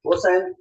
Bosan.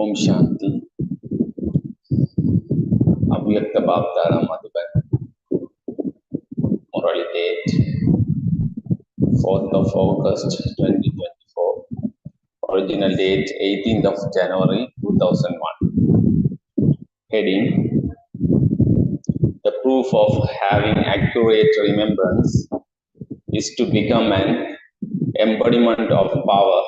Om Shanti. Avyakth Bhavdara Madhuban. Murli date 4th of August 2024. Original date 18th of January 2001. Heading: the proof of having accurate remembrance is to become an embodiment of power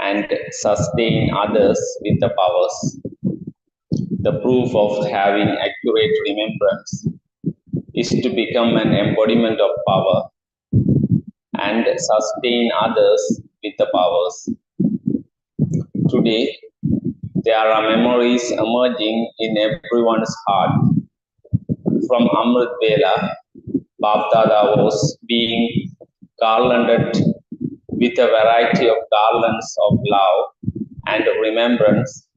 and sustain others with the powers. The proof of having accurate remembrance is to become an embodiment of power and sustain others with the powers. Today, there are memories emerging in everyone's heart. From Amrit Vela, Bapdada was being garlanded with a variety of garlands of love and remembrance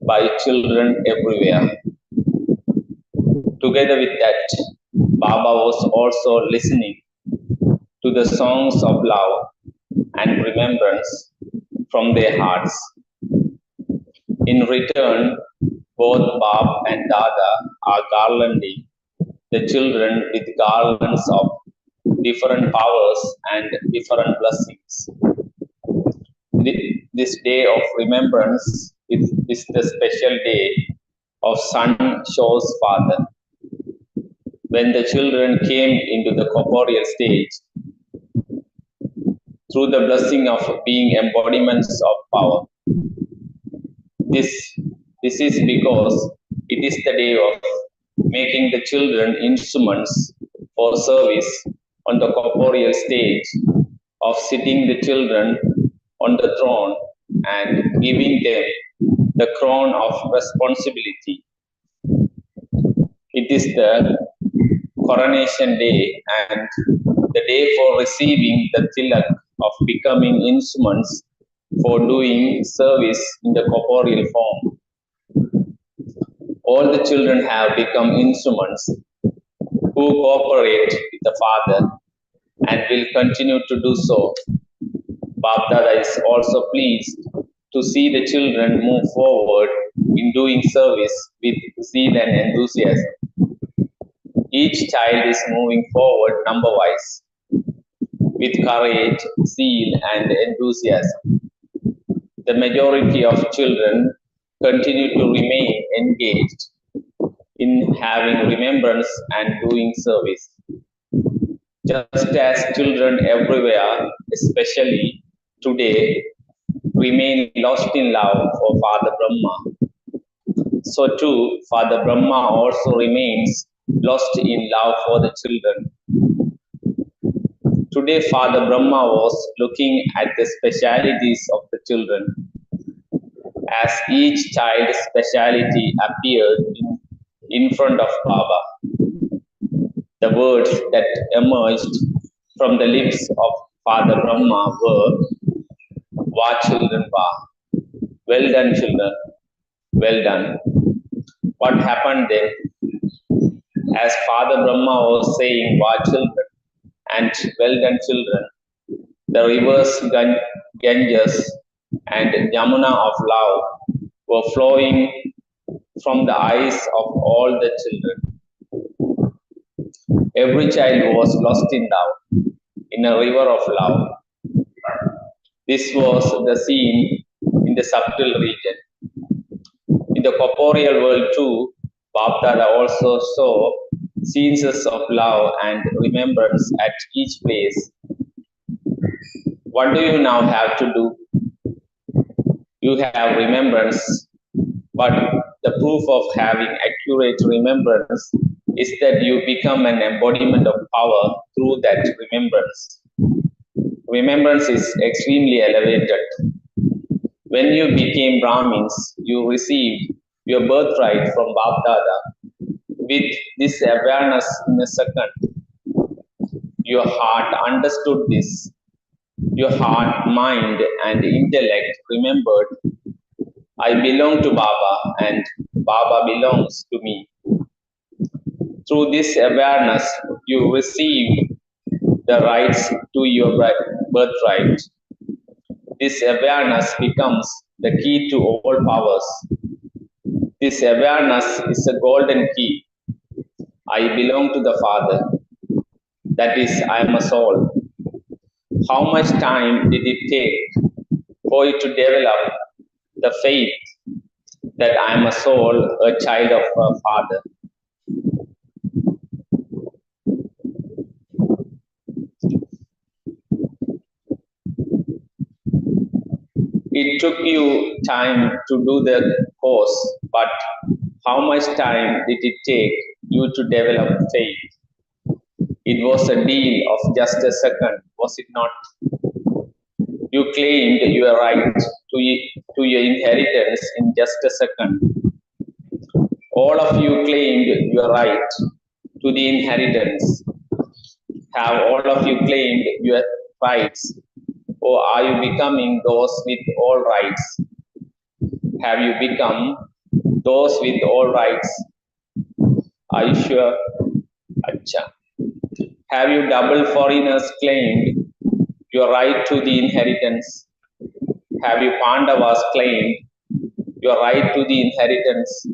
by children everywhere. Together with that, Baba was also listening to the songs of love and remembrance from their hearts. In return, both Bab and Dada are garlanding the children with garlands of different powers and different blessings. This day of remembrance is the special day of Son Show's father. When the children came into the corporeal stage, through the blessing of being embodiments of power. This is because it is the day of making the children instruments for service on the corporeal stage, of sitting the children on the throne and giving them the crown of responsibility. It is the coronation day and the day for receiving the tilak of becoming instruments for doing service in the corporeal form. All the children have become instruments who cooperate with the Father and will continue to do so. Bapdada is also pleased to see the children move forward in doing service with zeal and enthusiasm. Each child is moving forward number-wise with courage, zeal, and enthusiasm. The majority of children continue to remain engaged in having remembrance and doing service. Just as children everywhere, especially today, remain lost in love for Father Brahma, so too Father Brahma also remains lost in love for the children. Today, Father Brahma was looking at the specialities of the children. As each child's speciality appeared in front of Baba, the words that emerged from the lips of Father Brahma were, "Va children, va. Well done, children. Well done." What happened then? As Father Brahma was saying, "Va children," and "well done, children," the rivers Ganges and Yamuna of love were flowing from the eyes of all the children. Every child was lost in love, in a river of love. This was the scene in the subtle region. In the corporeal world too, Bapdada also saw scenes of love and remembrance at each place. What do you now have to do? You have remembrance, but the proof of having accurate remembrance is that you become an embodiment of power through that remembrance. Remembrance is extremely elevated. When you became Brahmins, you received your birthright from Bapdada. With this awareness in a second, your heart understood this. Your heart, mind, and intellect remembered, I belong to Baba and Baba belongs to me. Through this awareness, you receive the rights to your birthright. This awareness becomes the key to all powers. This awareness is a golden key. I belong to the Father. That is, I am a soul. How much time did it take for you to develop the faith that I am a soul, a child of a Father? It took you time to do the course, but how much time did it take you to develop faith? It was a deal of just a second, was it not? You claimed your right to your inheritance in just a second. All of you claimed your right to the inheritance. Have all of you claimed your rights? Or are you becoming those with all rights? Have you become those with all rights? Are you sure? Acha. Have you double foreigners claimed your right to the inheritance? Have you Pandavas claimed your right to the inheritance?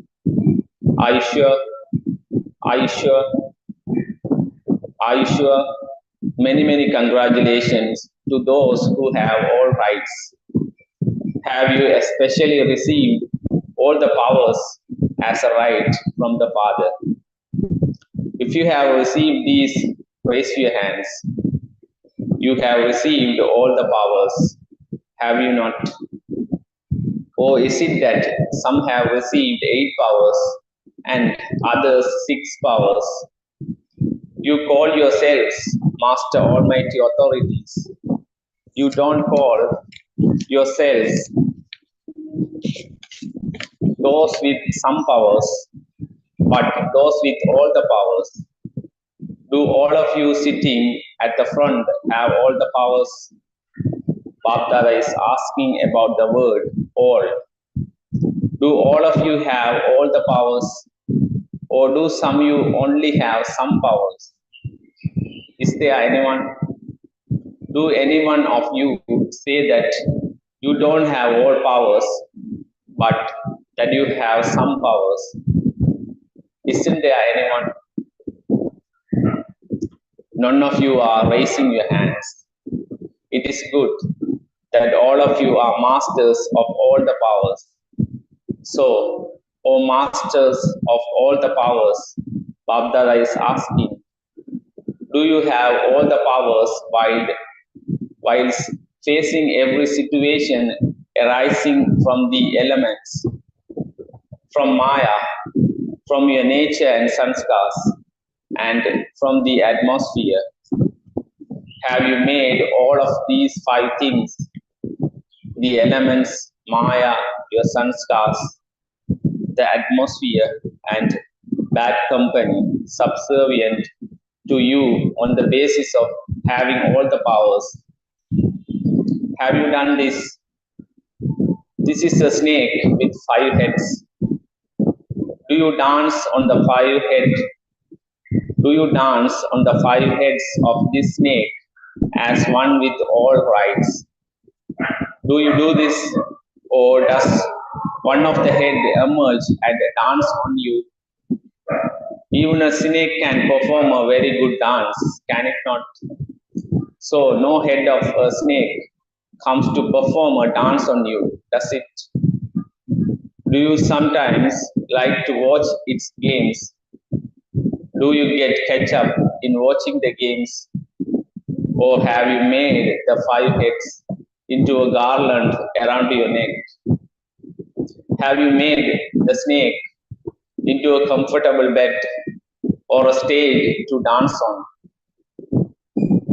Are you sure? Are you sure? Are you sure? Many congratulations to those who have all rights. Have you especially received all the powers as a right from the Father? If you have received these, raise your hands. You have received all the powers, have you not? Or is it that some have received 8 powers and others 6 powers? You call yourselves Master Almighty Authorities. You don't call yourselves those with some powers, but those with all the powers. Do all of you sitting at the front have all the powers? Bapdada is asking about the word all. Do all of you have all the powers? Or do some of you only have some powers? Is there anyone? Do any one of you say that you don't have all powers, but that you have some powers? Isn't there anyone? None of you are raising your hands. It is good that all of you are masters of all the powers. So, O masters of all the powers, Bapdada is asking, do you have all the powers while facing every situation arising from the elements, from Maya, from your nature and sanskars, and from the atmosphere? have you made all of these 5 things, the elements, Maya, your sanskars, the atmosphere, and bad company, subservient to you on the basis of having all the powers? Have you done this? This is a snake with 5 heads. Do you dance on the 5 head? Do you dance on the 5 heads of this snake as one with all rights? Do you do this, or does one of the head emerge and dance on you? Even a snake can perform a very good dance, can it not? So no head of a snake comes to perform a dance on you, does it? Do you sometimes like to watch its games? Do you get catch up in watching the games? Or have you made the 5 heads into a garland around your neck? Have you made the snake into a comfortable bed or a stage to dance on?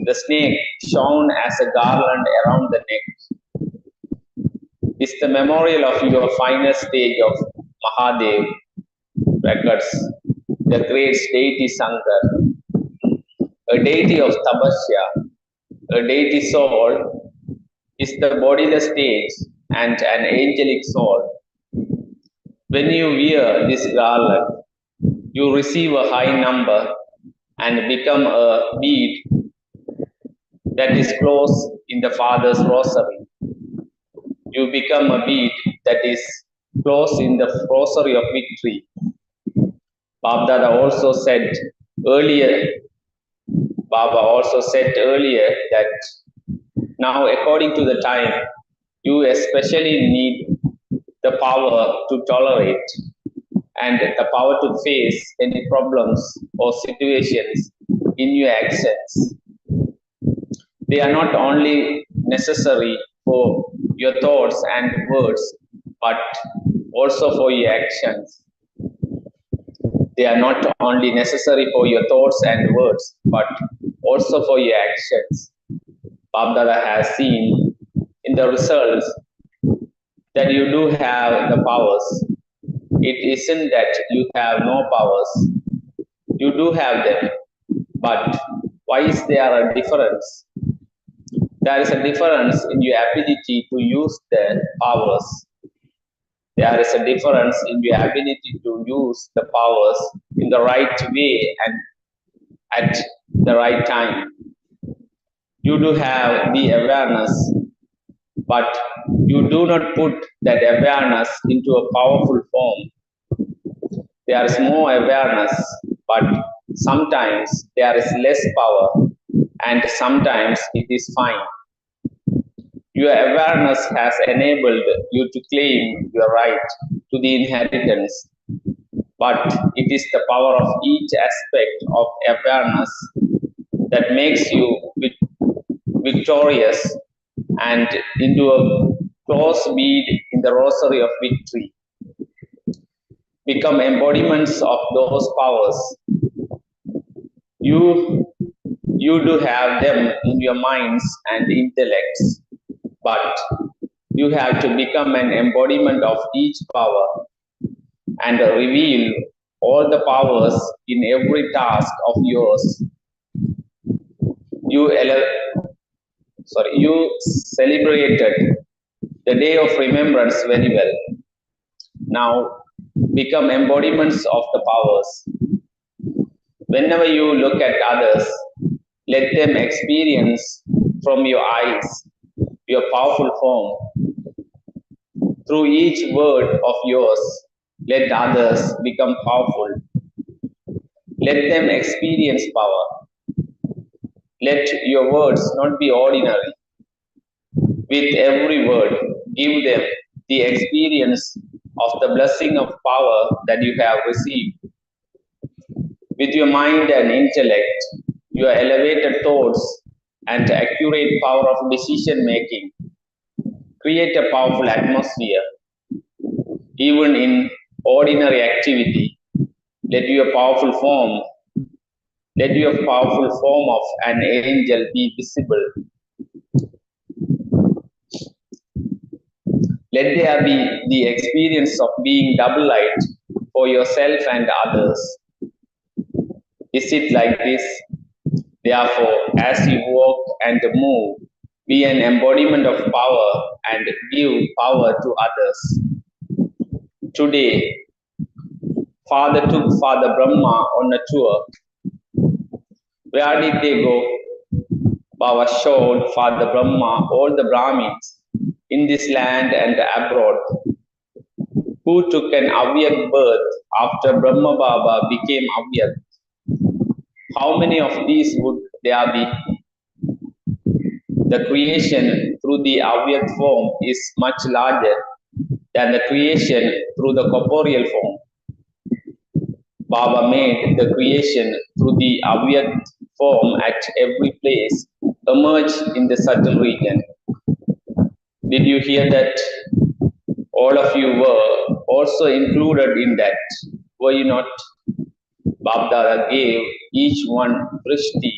The snake shone as a garland around the neck is the memorial of your finest stage of Mahadev records, the great deity Sankar, a deity of Tapasya, a deity soul, is the bodiless stage and an angelic soul. When you wear this garland, you receive a high number and become a bead that is close in the Father's rosary. You become a bead that is close in the rosary of victory. Baba also said earlier that now, according to the time, you especially need the power to tolerate and the power to face any problems or situations in your actions. They are not only necessary for your thoughts and words, but also for your actions. They are not only necessary for your thoughts and words, but also for your actions. Babdada has seen in the results that you do have the powers. It isn't that you have no powers. You do have them. But why is there a difference? There is a difference in your ability to use the powers. There is a difference in your ability to use the powers in the right way and at the right time. You do have the awareness, but you do not put that awareness into a powerful form. There is more awareness, but sometimes there is less power, and sometimes it is fine. Your awareness has enabled you to claim your right to the inheritance, but it is the power of each aspect of awareness that makes you victorious and into a close bead in the rosary of victory. Become embodiments of those powers. You do have them in your minds and intellects, but you have to become an embodiment of each power and reveal all the powers in every task of yours. You celebrated the day of remembrance very well. Now become embodiments of the powers. Whenever you look at others, let them experience from your eyes your powerful form. Through each word of yours, let others become powerful. Let them experience power. Let your words not be ordinary. With every word, give them the experience of the blessing of power that you have received. With your mind and intellect, your elevated thoughts and accurate power of decision making, create a powerful atmosphere. Even in ordinary activity, let your powerful form Let your powerful form of an angel be visible. Let there be the experience of being double light for yourself and others. Is it like this? Therefore, as you walk and move, be an embodiment of power and give power to others. Today, Father took Father Brahma on a tour. Where did they go? Baba showed Father Brahma all the Brahmins in this land and abroad who took an Avyakth birth after Brahma Baba became Avyakth. How many of these would there be? The creation through the Avyakth form is much larger than the creation through the corporeal form. Baba made the creation through the Avyakth form at every place emerge in the subtle region. Did you hear that? All of you were also included in that, were you not? Babdada gave each one Vrishti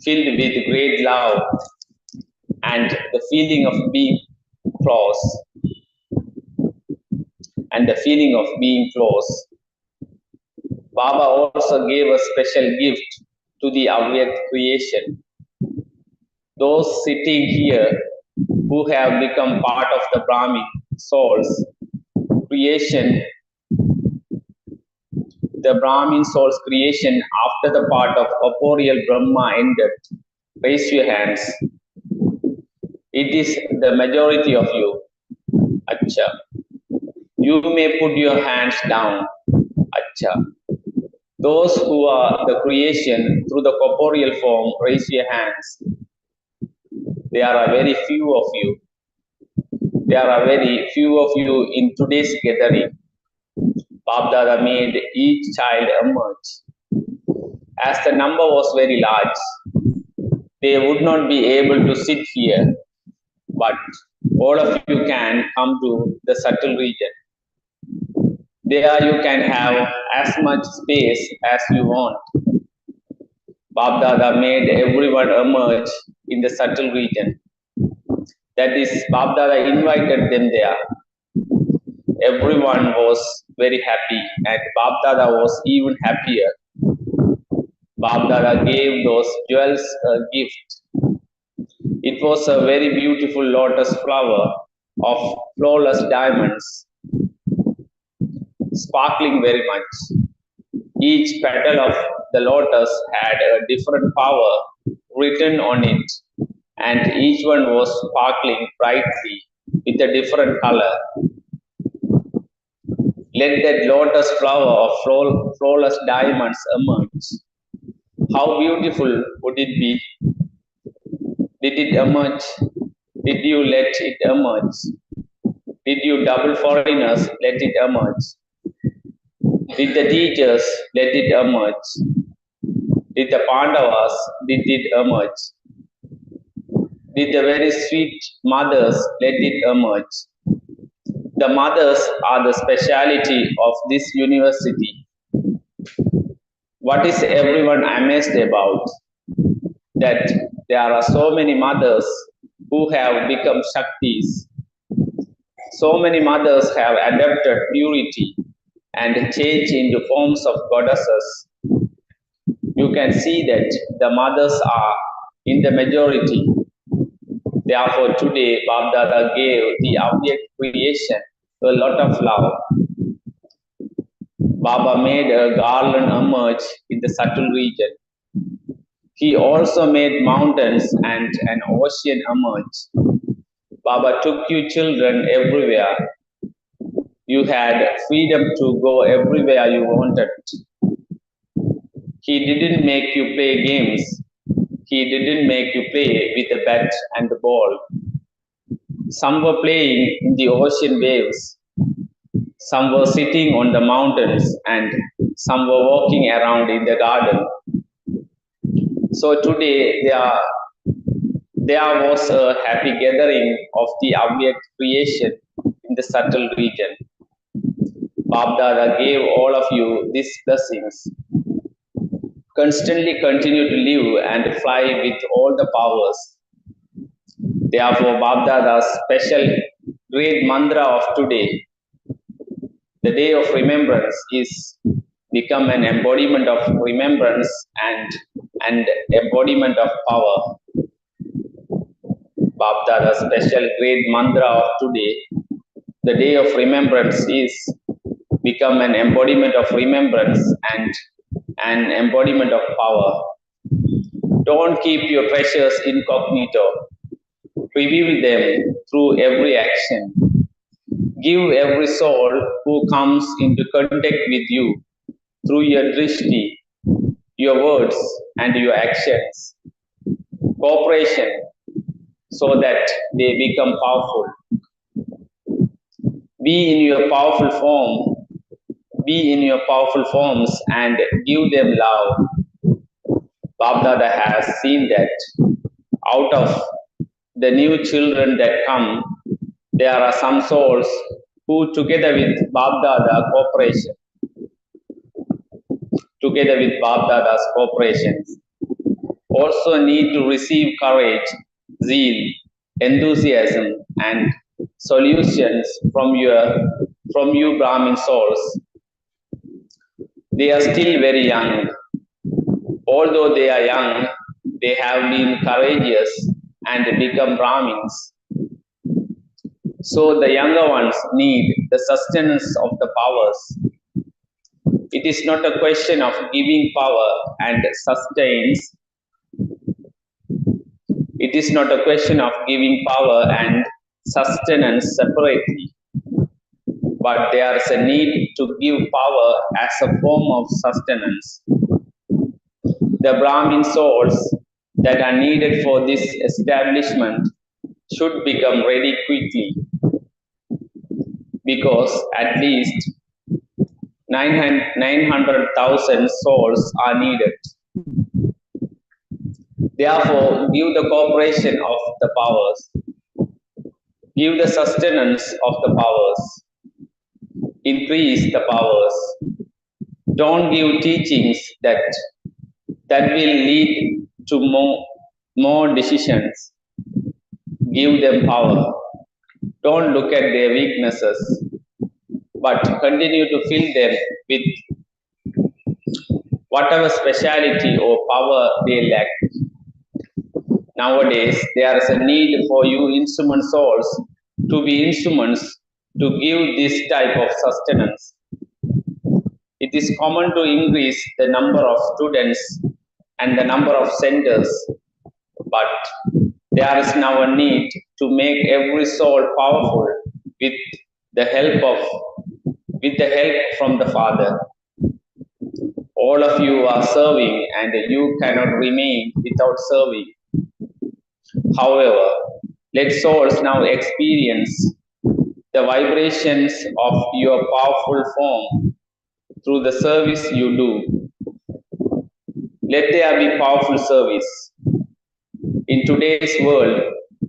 filled with great love and the feeling of being close. Baba also gave a special gift to the Avyakth creation. Those sitting here who have become part of the Brahmin souls creation, the Brahmin souls creation after the part of corporeal Brahma ended. Raise your hands. It is the majority of you. Acha. You may put your hands down. Acha. Those who are the creation through the corporeal form, raise your hands. There are very few of you. There are very few of you in today's gathering. Babdada made each child emerge. As the number was very large, they would not be able to sit here, but all of you can come to the subtle region. There you can have as much space as you want. Babdada made everyone emerge in the subtle region. That is, Babdada invited them there. Everyone was very happy and Babdada was even happier. Babdada gave those jewels a gift. It was a very beautiful lotus flower of flawless diamonds, sparkling very much. Each petal of the lotus had a different power written on it, and each one was sparkling brightly with a different color. Let that lotus flower of flawless diamonds emerge. How beautiful would it be? Did it emerge? Did you let it emerge? Did you double foreigners let it emerge? Did the teachers let it emerge? Did the Pandavas did it emerge? Did the very sweet mothers let it emerge? The mothers are the speciality of this university. What is everyone amazed about? That there are so many mothers who have become Shaktis. So many mothers have adopted purity and changed into forms of goddesses. You can see that the mothers are in the majority. Therefore, today Babdada gave the Avyakth creation a lot of love. Baba made a garland emerge in the subtle region. He also made mountains and an ocean emerge. Baba took you children everywhere. You had freedom to go everywhere you wanted. He didn't make you play games. He didn't make you play with the bat and the ball. Some were playing in the ocean waves. Some were sitting on the mountains and some were walking around in the garden. So today there was a happy gathering of the Avyakth creation in the subtle region. Babdada gave all of you these blessings. constantly continue to live and fly with all the powers. Therefore, Babdada's special great mantra of today, the day of remembrance, is become an embodiment of remembrance and embodiment of power. Babdada's special great mantra of today, the day of remembrance, is become an embodiment of remembrance and an embodiment of power. Don't keep your treasures incognito. Reveal them through every action. Give every soul who comes into contact with you through your drishti, your words, and your actions cooperation so that they become powerful. Be in your powerful form, be in your powerful forms and give them love. Babdada has seen that out of the new children that come, there are some souls who, together with Babdada cooperation, together with Babdada's cooperation, also need to receive courage, zeal, enthusiasm, and solutions from you Brahmin souls. They are still very young. Although they are young, they have been courageous and become Brahmins. So the younger ones need the sustenance of the powers. It is not a question of giving power and sustains. It is not a question of giving power and sustenance separately, but there is a need to give power as a form of sustenance. The Brahmin souls that are needed for this establishment should become ready quickly, because at least 900,000 souls are needed. Therefore, give the cooperation of the powers, give the sustenance of the powers, increase the powers. Don't give teachings that will lead to more decisions. Give them power. Don't look at their weaknesses, but continue to fill them with whatever speciality or power they lack. Nowadays, there is a need for you instrument souls to be instruments to give this type of sustenance. It is common to increase the number of students and the number of centers, but there is now a need to make every soul powerful with the help from the Father. All of you are serving and you cannot remain without serving. However, let souls now experience the vibrations of your powerful form through the service you do. Let there be powerful service. In today's world,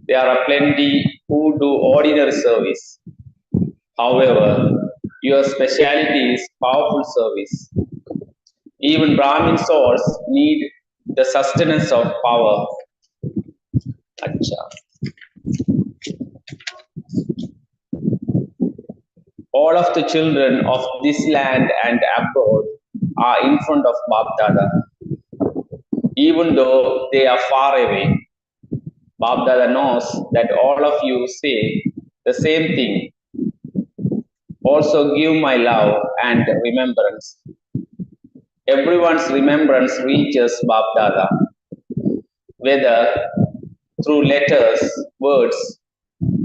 there are plenty who do ordinary service. However, your speciality is powerful service. Even Brahmin souls need the sustenance of power. All of the children of this land and abroad are in front of Babdada. Even though they are far away, Babdada knows that all of you say the same thing. Also give my love and remembrance. Everyone's remembrance reaches Babdada, whether through letters, words,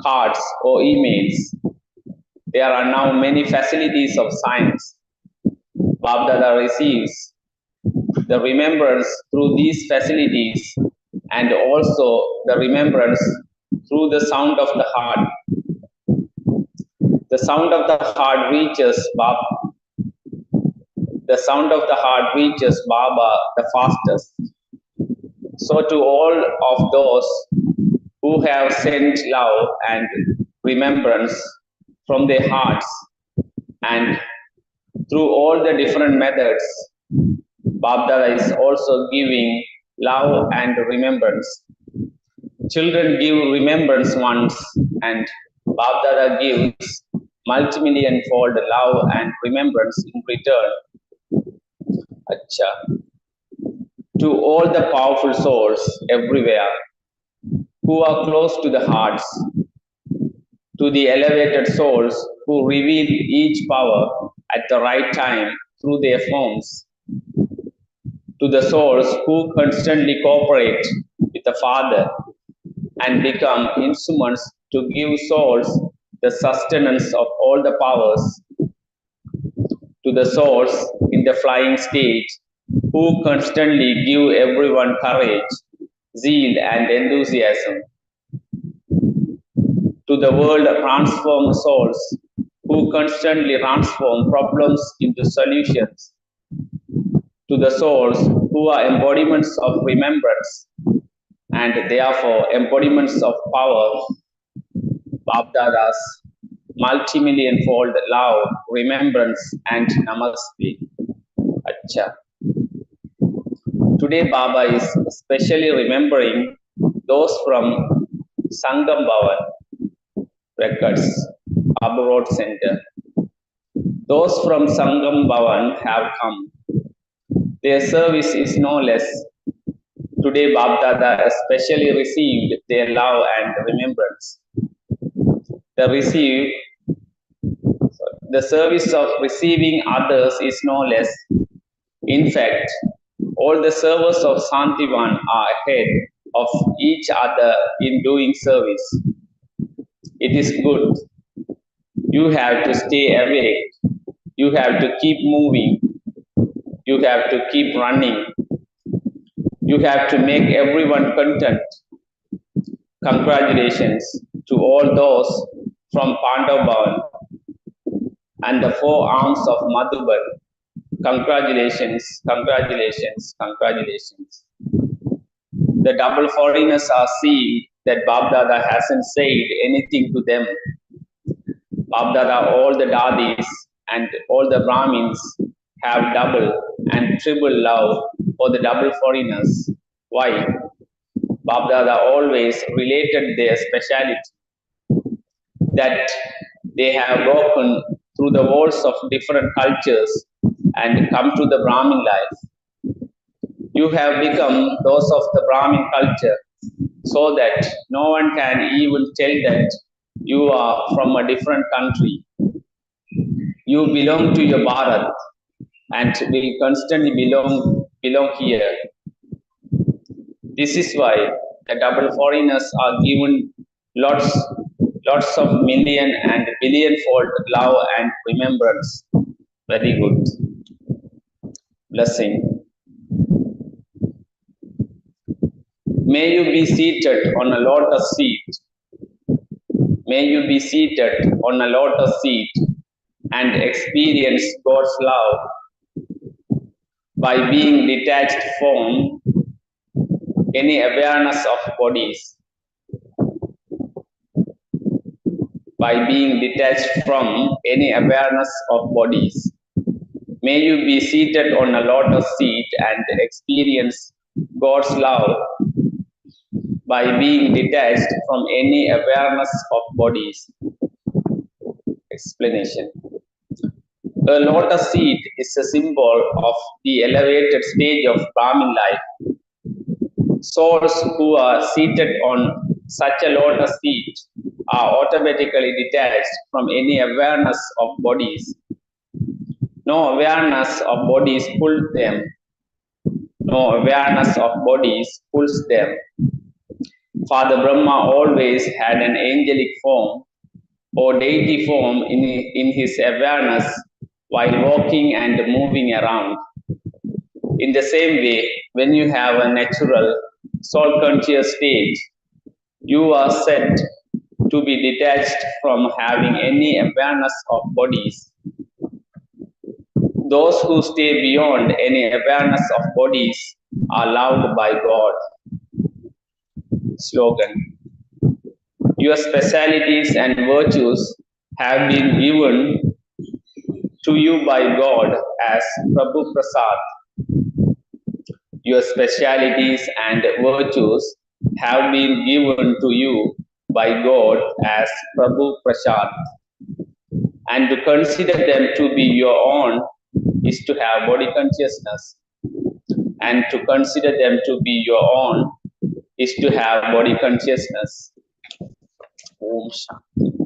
cards, or emails. There are now many facilities of science. Babdada receives the remembrance through these facilities and also the remembrance through the sound of the heart. The sound of the heart reaches Baba. The sound of the heart reaches Baba the fastest. So to all of those who have sent love and remembrance from their hearts and through all the different methods, Babdada is also giving love and remembrance. Children give remembrance once, and Babdada gives multi-million fold love and remembrance in return. Acha. To all the powerful souls everywhere who are close to the hearts, to the elevated souls who reveal each power at the right time through their forms, to the souls who constantly cooperate with the Father and become instruments to give souls the sustenance of all the powers, to the souls in the flying state who constantly give everyone courage, zeal, and enthusiasm, to the world transformed souls who constantly transform problems into solutions, to the souls who are embodiments of remembrance and therefore embodiments of power, Babdada's multi-million fold love, remembrance, and namaste. Acha. Today Baba is especially remembering those from Sangam Bhavan Records, Baba Road Center. Those from Sangam Bhavan have come. Their service is no less. Today Babdada especially received their love and remembrance. The service of receiving others is no less. In fact, all the servers of Santivan are ahead of each other in doing service. It is good. You have to stay awake. You have to keep moving. You have to keep running. You have to make everyone content. Congratulations to all those from Pandavan and the four arms of Madhuban. Congratulations, congratulations, congratulations. The double foreigners are seeing that Babdada hasn't said anything to them. Babdada, all the Dadis and all the Brahmins have double and triple love for the double foreigners. Why? Babdada always related their speciality, that they have broken through the walls of different cultures and come to the Brahmin life. You have become those of the Brahmin culture so that no one can even tell that you are from a different country. You belong to your Bharat and will constantly belong here. This is why the double foreigners are given lots of million and billion fold love and remembrance. Very good. Blessing. May you be seated on a lotus seat. May you be seated on a lotus seat and experience God's love by being detached from any awareness of bodies. By being detached from any awareness of bodies. May you be seated on a lotus seat and experience God's love by being detached from any awareness of bodies. Explanation. A lotus seat is a symbol of the elevated stage of Brahmin life. Souls who are seated on such a lotus seat are automatically detached from any awareness of bodies. No awareness of bodies pulls them. No awareness of bodies pulls them. Father Brahma always had an angelic form or deity form in his awareness while walking and moving around. In the same way, when you have a natural soul conscious stage, you are said to be detached from having any awareness of bodies. Those who stay beyond any awareness of bodies are loved by God. Slogan. Your specialities and virtues have been given to you by God as Prabhu Prasad. Your specialities and virtues have been given to you by God as Prabhu Prasad, and to consider them to be your own is to have body consciousness, and to consider them to be your own is to have body consciousness. Om Shanti.